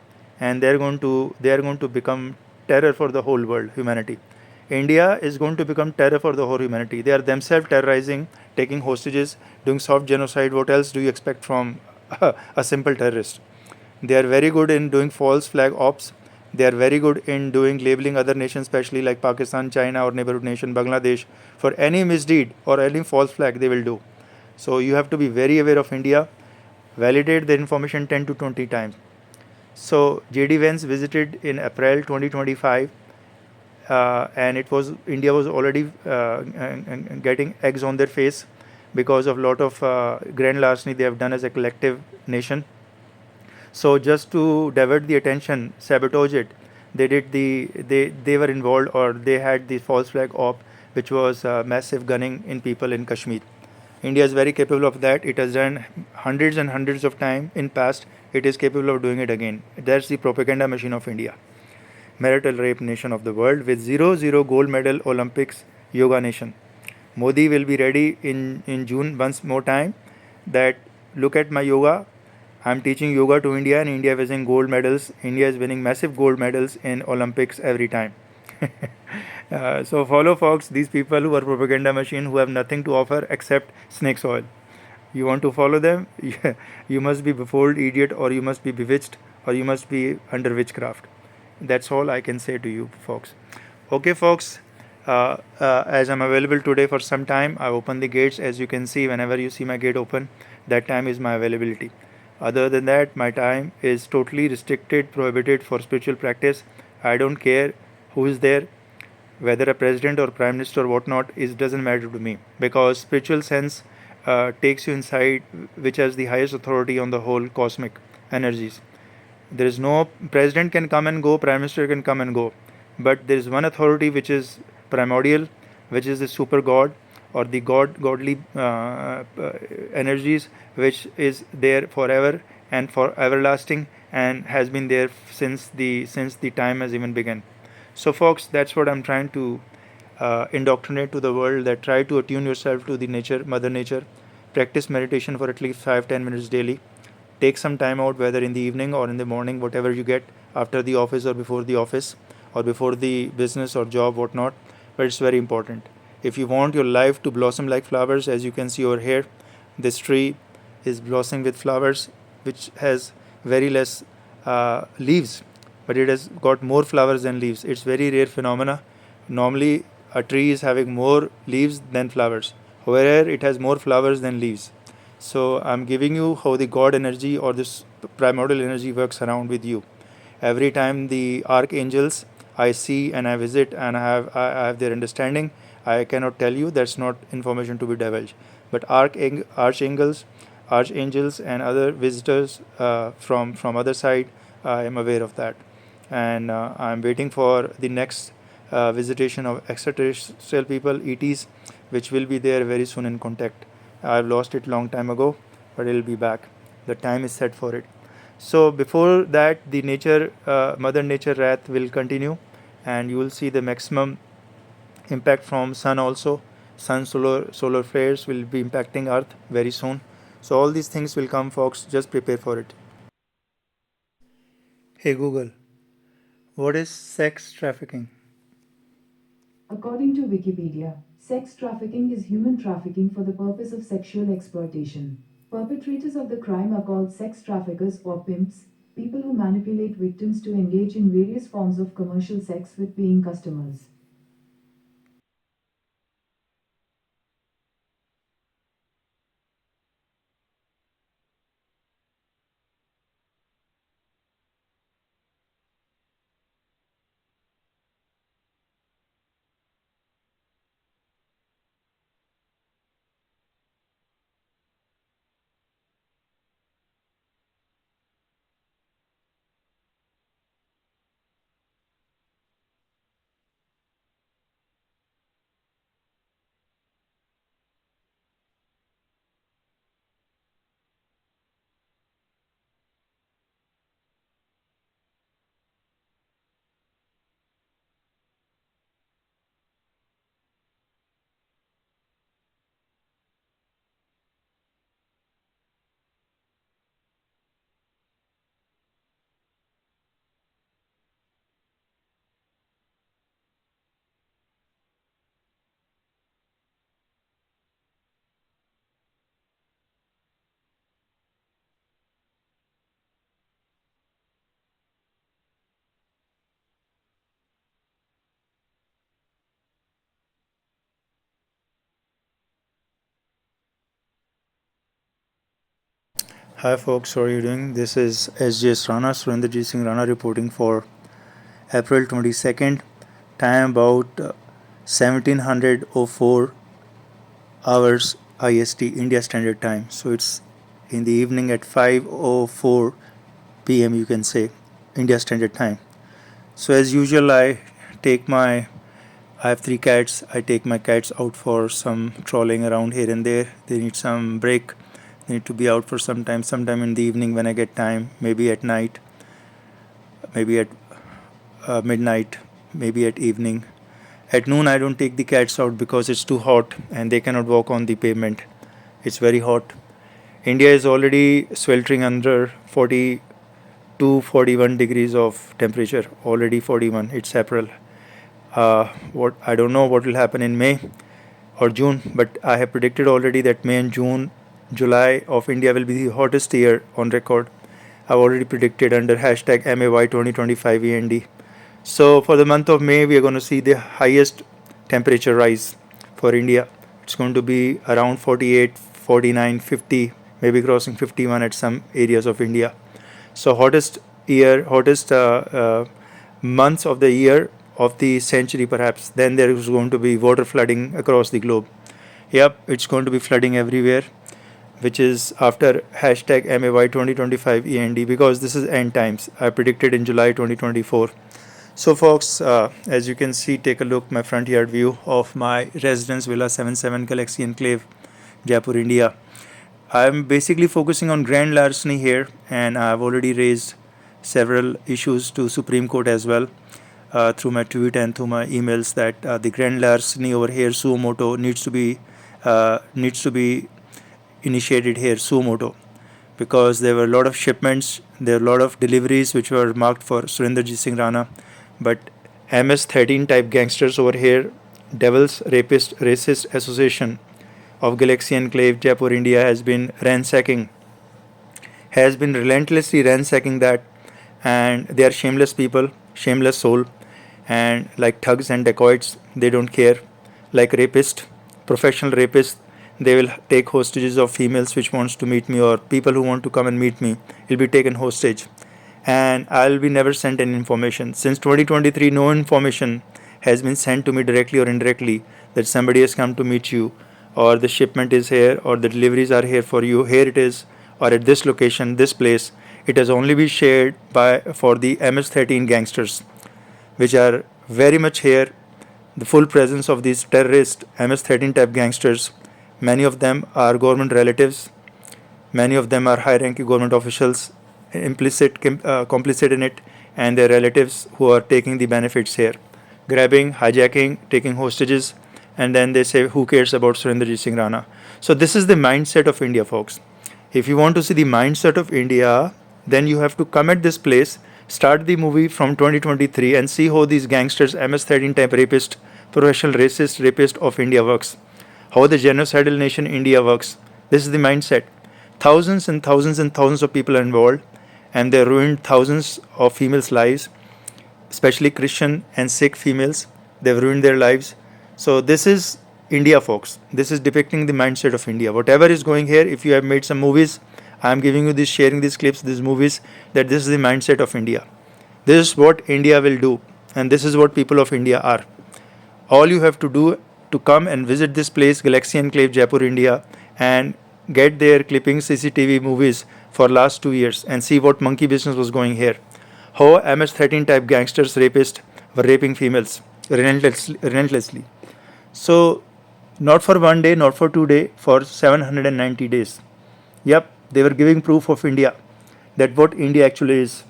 and they are going to become terror for the whole world, humanity. India is going to become terror for the whole humanity. They are themselves terrorizing, taking hostages, doing soft genocide. What else do you expect from a simple terrorist? They are very good in doing false flag ops. They are very good in doing labeling other nations, especially like Pakistan, China, or neighborhood nation, Bangladesh, for any misdeed or any false flag they will do. So you have to be very aware of India. Validate the information 10 to 20 times. So JD Vance visited in April 2025, and India was already getting eggs on their face because of lot of grand larceny they have done as a collective nation. So just to divert the attention, sabotage it, they were involved, or they had the false flag op, which was massive gunning in people in Kashmir. India is very capable of that. It has done hundreds and hundreds of times in past. It is capable of doing it again. That's the propaganda machine of India. marital rape nation of the world with 0 gold medal Olympics yoga nation. Modi will be ready in June once more time that look at my yoga. I'm teaching yoga to India and India is winning gold medals. India is winning massive gold medals in Olympics every time. So follow folks, these people who are propaganda machine who have nothing to offer except snake's oil. You want to follow them? You must be befooled, idiot, or you must be bewitched, or you must be under witchcraft. That's all I can say to you, folks. Okay, folks. As I'm available today for some time, I open the gates. As you can see, whenever you see my gate open, that time is my availability. Other than that, my time is totally restricted, prohibited for spiritual practice. I don't care who is there, whether a president or prime minister or whatnot, it doesn't matter to me because spiritual sense takes you inside, which has the highest authority on the whole cosmic energies. There is no president can come and go, prime minister can come and go, but there is one authority which is primordial, which is the super god or the godly energies, which is there forever and for everlasting and has been there since the time has even begun. So, folks, that's what I'm trying to indoctrinate to the world. That try to attune yourself to the nature, Mother Nature. Practice meditation for at least 5-10 minutes daily. Take some time out, whether in the evening or in the morning, whatever you get after the office or before the office or before the business or job, whatnot. But it's very important. If you want your life to blossom like flowers, as you can see over here, this tree is blossoming with flowers, which has very less leaves, but it has got more flowers than leaves. It's very rare phenomena. Normally, a tree is having more leaves than flowers. However, it has more flowers than leaves. So I'm giving you how the God energy or this primordial energy works around with you. Every time the archangels I see and I visit and I have their understanding, I cannot tell you. That's not information to be divulged. But archangels and other visitors from other side, I am aware of that, and I'm waiting for the next visitation of extraterrestrial people, ETs, which will be there very soon in contact. I've lost it long time ago, but it'll be back. The time is set for it. So before that, the nature, Mother Nature wrath will continue, and you will see the maximum impact from sun also. Sun solar flares will be impacting Earth very soon. So all these things will come, folks. Just prepare for it. Hey Google, what is sex trafficking? According to Wikipedia, sex trafficking is human trafficking for the purpose of sexual exploitation. Perpetrators of the crime are called sex traffickers or pimps, people who manipulate victims to engage in various forms of commercial sex with paying customers. Hi folks, how are you doing? This is sjsrana, Surendrajit Singh Rana, reporting for April 22nd. Time about 1704 hours IST, India Standard Time. So it's in the evening at 5:04 p.m. You can say India Standard Time. So as usual, I have three cats. I take my cats out for some trolling around here and there. They need some break. They need to be out for some time. Sometime in the evening when I get time, maybe at night, maybe at midnight, maybe at evening. At noon, I don't take the cats out because it's too hot and they cannot walk on the pavement. It's very hot. India is already sweltering under 42, 41 degrees of temperature. Already 41. It's April. What I don't know what will happen in May or June, but I have predicted already that May and June, July of India will be the hottest year on record. I've already predicted under hashtag MAY 2025 END. So for the month of May, we are going to see the highest temperature rise for India. It's going to be around 48, 49, 50, maybe crossing 51 at some areas of India. So hottest months of the year, of the century perhaps. Then there is going to be water flooding across the globe. Yep, it's going to be flooding everywhere, which is after hashtag MAY 2025 END, because this is end times. I predicted in July 2024. So folks, as you can see, take a look my front yard view of my residence Villa 77 Galaxy Enclave, Jaipur, India. I'm basically focusing on grand larceny here, and I've already raised several issues to Supreme Court as well, through my tweet and through my emails, that the grand larceny over here, suo moto, needs to be initiated here, suo moto, because there were a lot of shipments, there were a lot of deliveries which were marked for Surendrajit Singh Rana, but MS-13 type gangsters over here, Devils Rapist Racist Association of Galaxy Enclave, Jaipur, India, has been relentlessly ransacking that, and they are shameless people, shameless soul, and like thugs and dacoits, they don't care. Like professional rapists, they will take hostages of females which wants to meet me, or people who want to come and meet me will be taken hostage, and I'll be never sent any information. Since 2023, no information has been sent to me directly or indirectly that somebody has come to meet you, or the shipment is here, or the deliveries are here for you, here it is, or at this location, this place. It has only been shared for the MS-13 gangsters, which are very much here. The full presence of these terrorist MS-13 type gangsters. Many of them are government relatives. Many of them are high-ranking government officials, complicit in it, and their relatives who are taking the benefits here, grabbing, hijacking, taking hostages, and then they say, who cares about Surendrajit Singh Rana? So this is the mindset of India, folks. If you want to see the mindset of India, then you have to come at this place, start the movie from 2023, and see how these gangsters, MS-13 type rapist, professional racist rapist of India works, how the genocidal nation India works. This is the mindset. Thousands and thousands and thousands of people are involved, and they ruined thousands of females' lives, especially Christian and Sikh females. They've ruined their lives. So this is India, folks. This is depicting the mindset of India. Whatever is going here, if you have made some movies, I am giving you this, sharing these clips, these movies, that this is the mindset of India. This is what India will do, and this is what people of India are. All you have to do to come and visit this place, Galaxy Enclave, Jaipur, India, and get their clippings, CCTV movies for last 2 years, and see what monkey business was going here. How MS-13 type gangsters, rapists were raping females relentlessly. So not for 1 day, not for 2 days, for 790 days. Yep, they were giving proof of India, that what India actually is.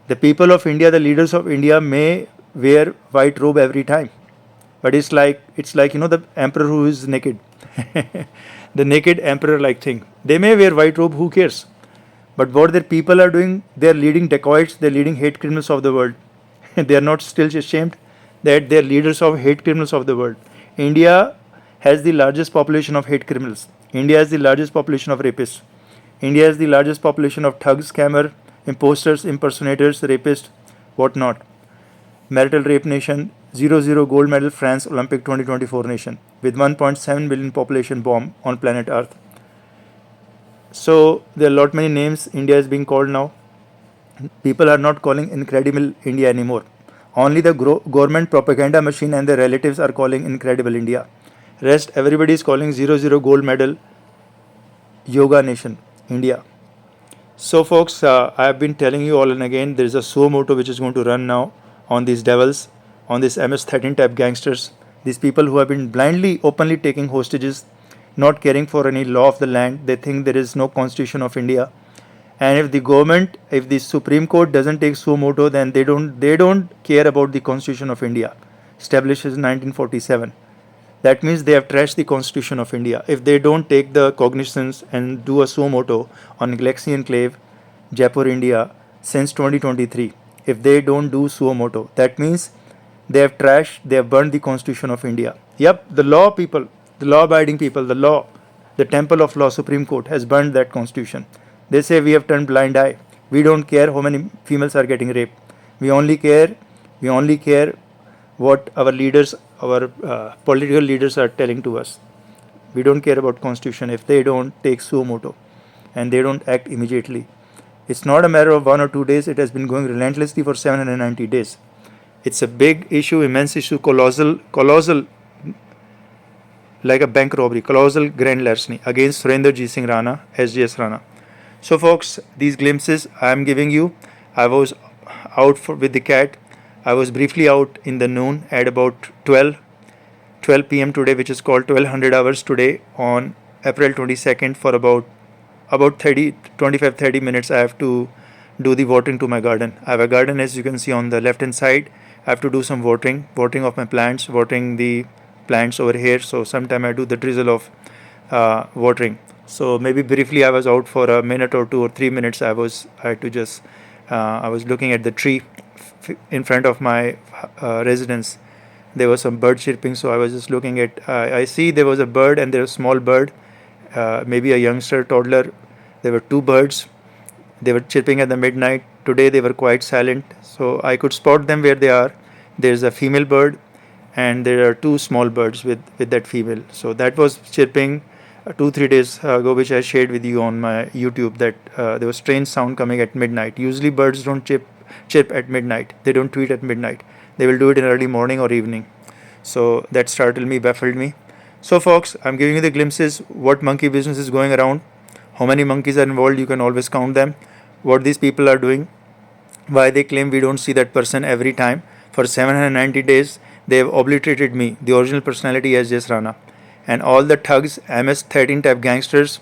The people of India, the leaders of India may wear white robe every time, but it's like the emperor who is naked, the naked emperor like thing. They may wear white robe, who cares? But what their people are doing, they are leading dacoits, they are leading hate criminals of the world. They are not still ashamed that they are leaders of hate criminals of the world. India has the largest population of hate criminals. India has the largest population of rapists. India has the largest population of thugs, scammer, imposters, impersonators, rapists, whatnot. Marital rape nation, 0 gold medal France Olympic 2024 nation, with 1.7 billion population bomb on planet Earth. So there are a lot many names India is being called now. People are not calling incredible India anymore. Only the government propaganda machine and their relatives are calling incredible India. Rest everybody is calling 0 gold medal yoga nation India. So folks, I have been telling you all and again, there is a suo moto which is going to run now on these devils, on these MS-13 type gangsters, these people who have been blindly, openly taking hostages, not caring for any law of the land. They think there is no constitution of India, And if the government, if the Supreme Court doesn't take suo moto, then they don't care about the Constitution of India, established in 1947. That means they have trashed the Constitution of India. If they don't take the cognizance and do a suo moto on Galaxy Enclave, Jaipur, India, since 2023, if they don't do suo moto, that means they have trashed, they have burned the Constitution of India. Yep, the law people, the law abiding people, the law, the temple of law, Supreme Court, has burned that Constitution. They say we have turned blind eye. We don't care how many females are getting raped. We only care what our leaders, our political leaders are telling to us. We don't care about Constitution if they don't take suo moto and they don't act immediately. It's not a matter of 1 or 2 days. It has been going relentlessly for 790 days. It's a big issue, immense issue, colossal, like a bank robbery, colossal grand larceny against Surendrajit Singh Rana, sjsrana. So folks, these glimpses I am giving you. I was out with the cat. I was briefly out in the noon at about 12 p.m. today, which is called 1200 hours today on April 22nd for about 25-30 minutes. I have to do the watering to my garden. I have a garden, as you can see on the left hand side. I have to do some watering of my plants, watering the plants over here. So sometime I do the drizzle of watering. So maybe briefly I was out for a minute or 2 or 3 minutes. I was looking at the tree in front of my residence. There was some bird chirping, so I was just looking at. I see there was a bird and there was a small bird, maybe a youngster, toddler. There were two birds. They were chirping at the midnight. Today they were quite silent, so I could spot them where they are. There's a female bird, and there are two small birds with that female. So that was chirping 2-3 days ago, which I shared with you on my YouTube. That there was strange sound coming at midnight. Usually birds don't chirp at midnight. They don't tweet at midnight. They will do it in early morning or evening. So that startled me, baffled me. So folks, I'm giving you the glimpses what monkey business is going around. How many monkeys are involved, you can always count them. What these people are doing, why they claim we don't see that person every time. For 790 days, they have obliterated me, the original personality as sjsrana. And all the thugs, MS-13 type gangsters,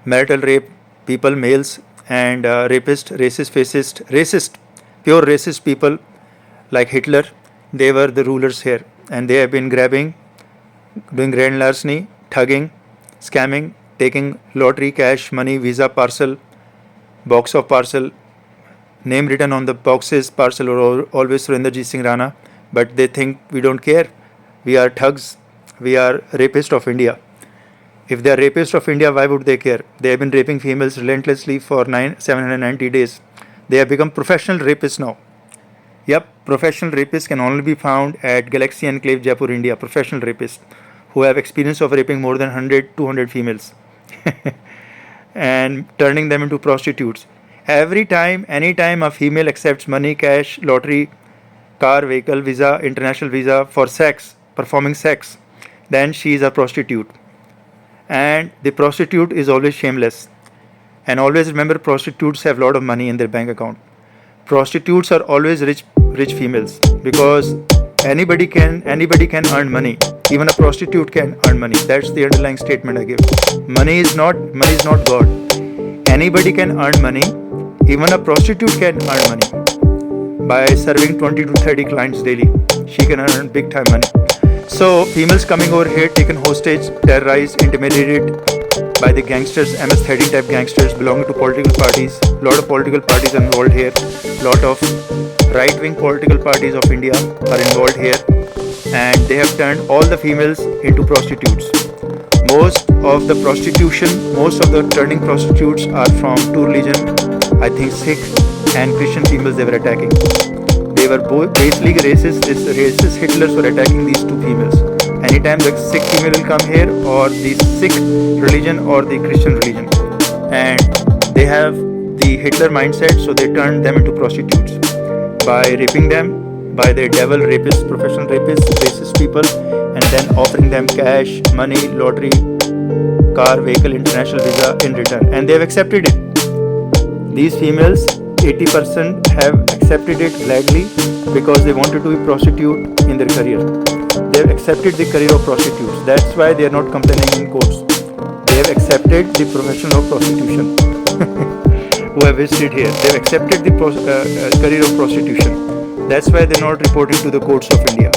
marital rape, people, males, and rapist, pure racist people like Hitler, they were the rulers here. And they have been grabbing, doing grand larceny, thugging, scamming, taking lottery, cash, money, visa, parcel, box of parcel, name written on the boxes, parcel, or always Surendrajit Singh Rana. But they think we don't care. We are thugs. We are rapists of India. If they are rapists of India, why would they care? They have been raping females relentlessly for 790 days. They have become professional rapists now. Yep, professional rapists can only be found at Galaxy Enclave, Jaipur, India. Professional rapists who have experience of raping more than 100-200 females and turning them into prostitutes. Anytime a female accepts money, cash, lottery, car, vehicle, visa, international visa for sex, performing sex, then she is a prostitute. And the prostitute is always shameless. And always remember, prostitutes have a lot of money in their bank account. Prostitutes are always rich females, because anybody can earn money. Even a prostitute can earn money. That's the underlying statement I give. Money is not God. Anybody can earn money. Even a prostitute can earn money by serving 20 to 30 clients daily. She can earn big time money. So females coming over here, taken hostage, terrorized, intimidated by the gangsters, MS-13 type gangsters belonging to political parties. Lot of political parties are involved here. Lot of right-wing political parties of India are involved here, and they have turned all the females into prostitutes. Most of the turning prostitutes are from two religions. I think Sikh and Christian females they were attacking. They were both basically racist. These racist Hitlers were attacking these two females. Anytime the Sikh female will come here, or the Sikh religion or the Christian religion, and they have the Hitler mindset, so they turn them into prostitutes by raping them by their devil rapists, professional rapists, racist people, and then offering them cash, money, lottery, car, vehicle, international visa in return. And they have accepted it. These females, 80% have accepted it gladly because they wanted to be prostitute in their career. They have accepted the career of prostitutes. That's why they are not complaining in courts. They have accepted the profession of prostitution. who have visited here. They've accepted the career of prostitution. That's why they're not reporting to the courts of India.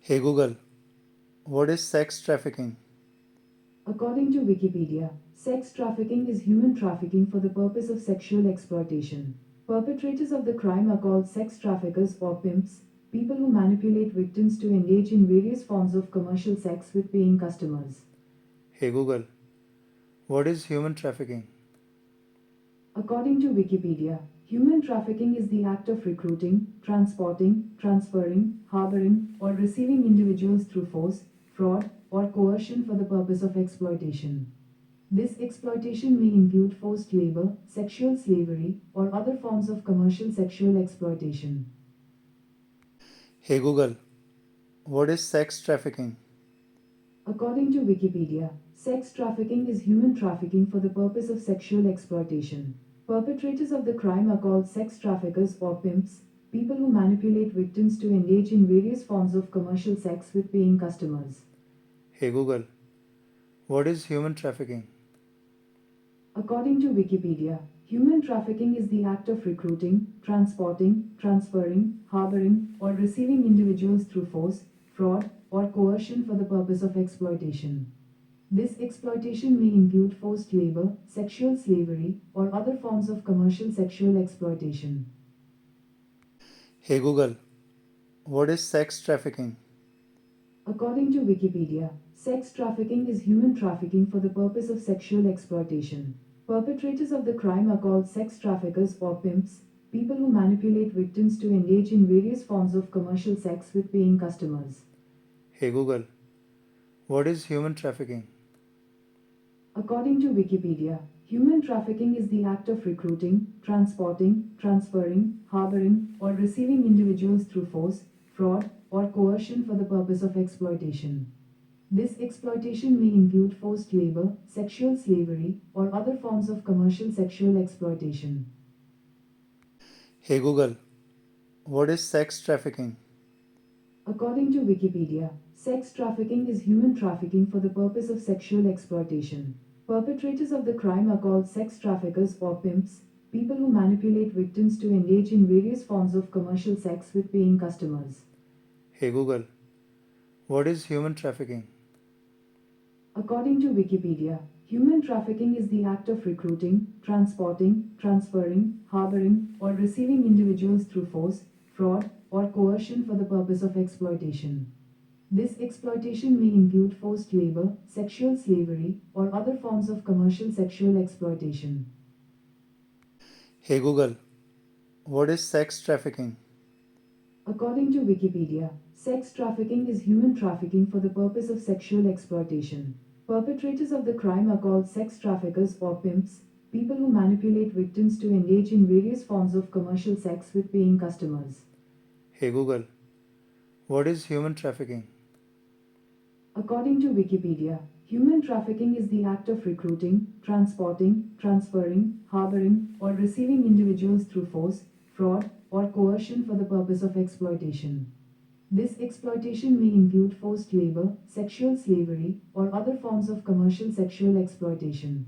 Hey Google, what is sex trafficking? According to Wikipedia, sex trafficking is human trafficking for the purpose of sexual exploitation. Perpetrators of the crime are called sex traffickers or pimps, people who manipulate victims to engage in various forms of commercial sex with paying customers. Hey Google, what is human trafficking? According to Wikipedia, human trafficking is the act of recruiting, transporting, transferring, harboring, or receiving individuals through force, fraud, or coercion for the purpose of exploitation. This exploitation may include forced labor, sexual slavery, or other forms of commercial sexual exploitation. Hey Google, what is sex trafficking? According to Wikipedia, sex trafficking is human trafficking for the purpose of sexual exploitation. Perpetrators of the crime are called sex traffickers or pimps, people who manipulate victims to engage in various forms of commercial sex with paying customers. Hey Google, what is human trafficking? According to Wikipedia, human trafficking is the act of recruiting, transporting, transferring, harboring, or receiving individuals through force, fraud, or coercion for the purpose of exploitation. This exploitation may include forced labor, sexual slavery, or other forms of commercial sexual exploitation. Hey Google, what is sex trafficking? According to Wikipedia, sex trafficking is human trafficking for the purpose of sexual exploitation. Perpetrators of the crime are called sex traffickers or pimps, people who manipulate victims to engage in various forms of commercial sex with paying customers. Hey Google, what is human trafficking? According to Wikipedia, human trafficking is the act of recruiting, transporting, transferring, harboring, or receiving individuals through force, fraud, or coercion for the purpose of exploitation. This exploitation may include forced labor, sexual slavery, or other forms of commercial sexual exploitation. Hey Google, what is sex trafficking? According to Wikipedia, sex trafficking is human trafficking for the purpose of sexual exploitation. Perpetrators of the crime are called sex traffickers or pimps, people who manipulate victims to engage in various forms of commercial sex with paying customers. Hey Google, what is human trafficking? According to Wikipedia, human trafficking is the act of recruiting, transporting, transferring, harboring, or receiving individuals through force, fraud, or coercion for the purpose of exploitation. This exploitation may include forced labor, sexual slavery, or other forms of commercial sexual exploitation. Hey Google, what is sex trafficking? According to Wikipedia, sex trafficking is human trafficking for the purpose of sexual exploitation. Perpetrators of the crime are called sex traffickers or pimps, people who manipulate victims to engage in various forms of commercial sex with paying customers. Hey Google, what is human trafficking? According to Wikipedia, human trafficking is the act of recruiting, transporting, transferring, harboring, or receiving individuals through force, fraud, or coercion for the purpose of exploitation. This exploitation may include forced labor, sexual slavery, or other forms of commercial sexual exploitation.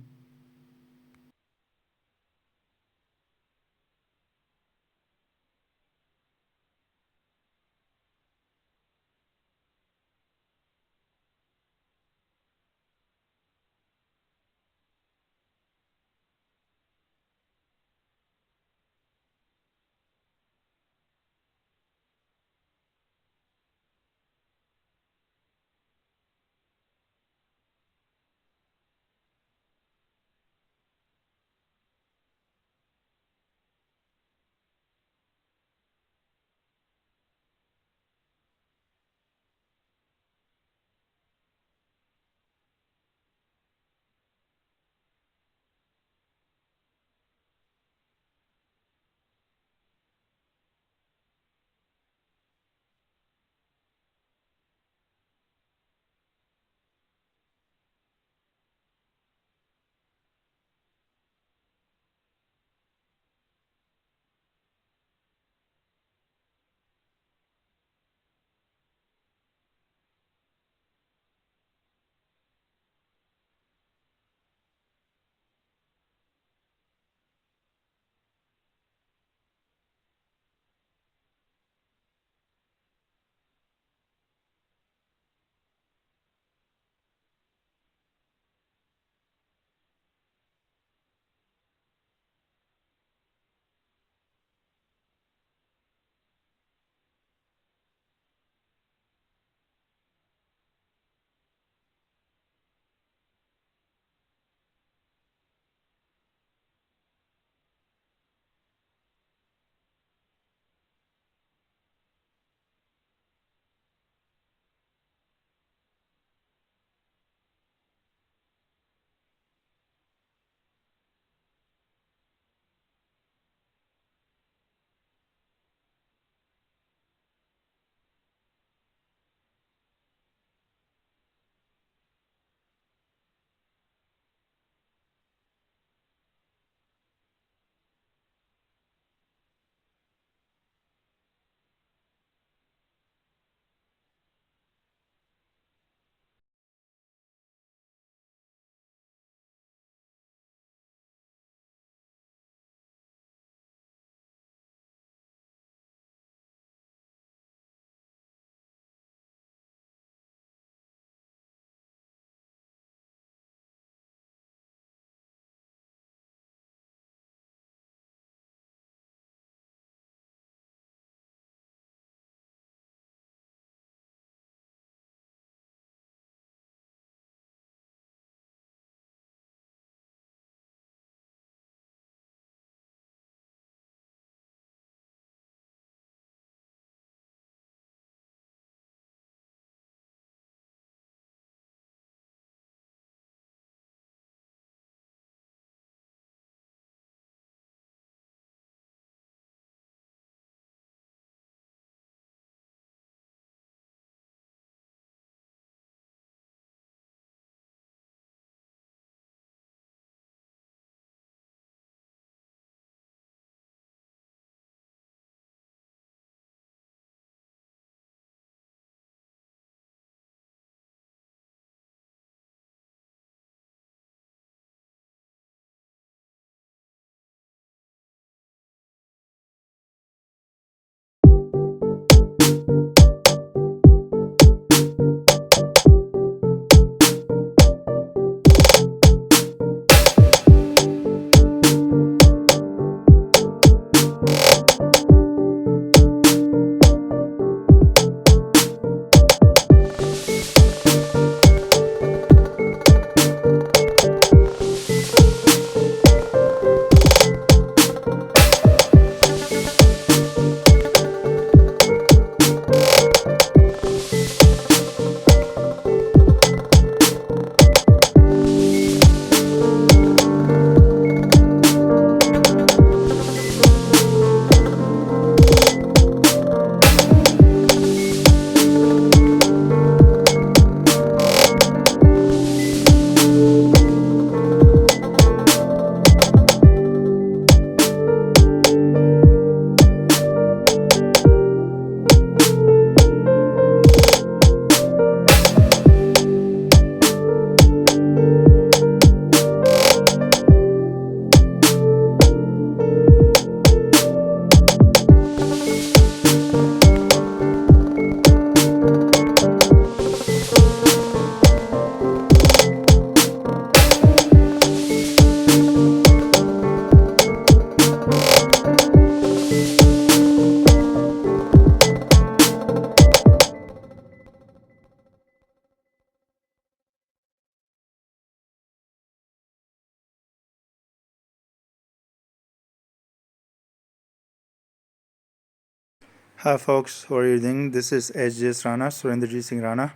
Hi folks, how are you doing? This is sjsrana, Surendrajit Singh Rana,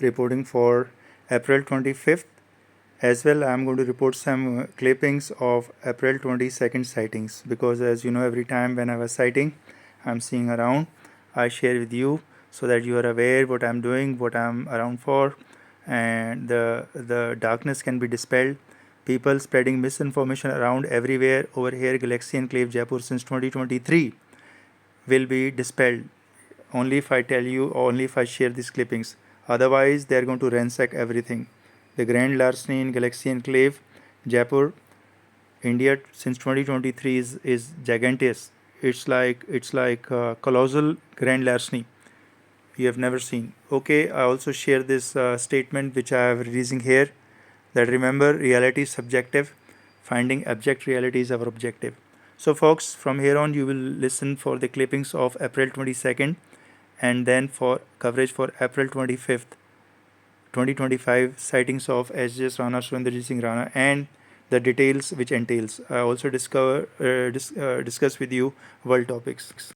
reporting for April 25th. As well, I'm going to report some clippings of April 22nd sightings, because as you know, every time when I have a sighting, I'm seeing around, I share with you so that you are aware what I'm doing, what I'm around for, and the darkness can be dispelled. People spreading misinformation around everywhere over here, Galaxy Enclave Jaipur since 2023 will be dispelled only if I tell you, only if I share these clippings. Otherwise, they are going to ransack everything. The grand larceny in Galaxy Enclave, Jaipur, India since 2023 is gigantic. It's like colossal grand larceny you have never seen. Okay, I also share this statement which I am releasing here, that remember reality is subjective, finding abject reality is our objective. So folks, from here on you will listen for the clippings of April 22nd and then for coverage for April 25th, 2025 sightings of SJS Rana, Surendrajit Singh Rana, and the details which entails. I also discuss with you world topics.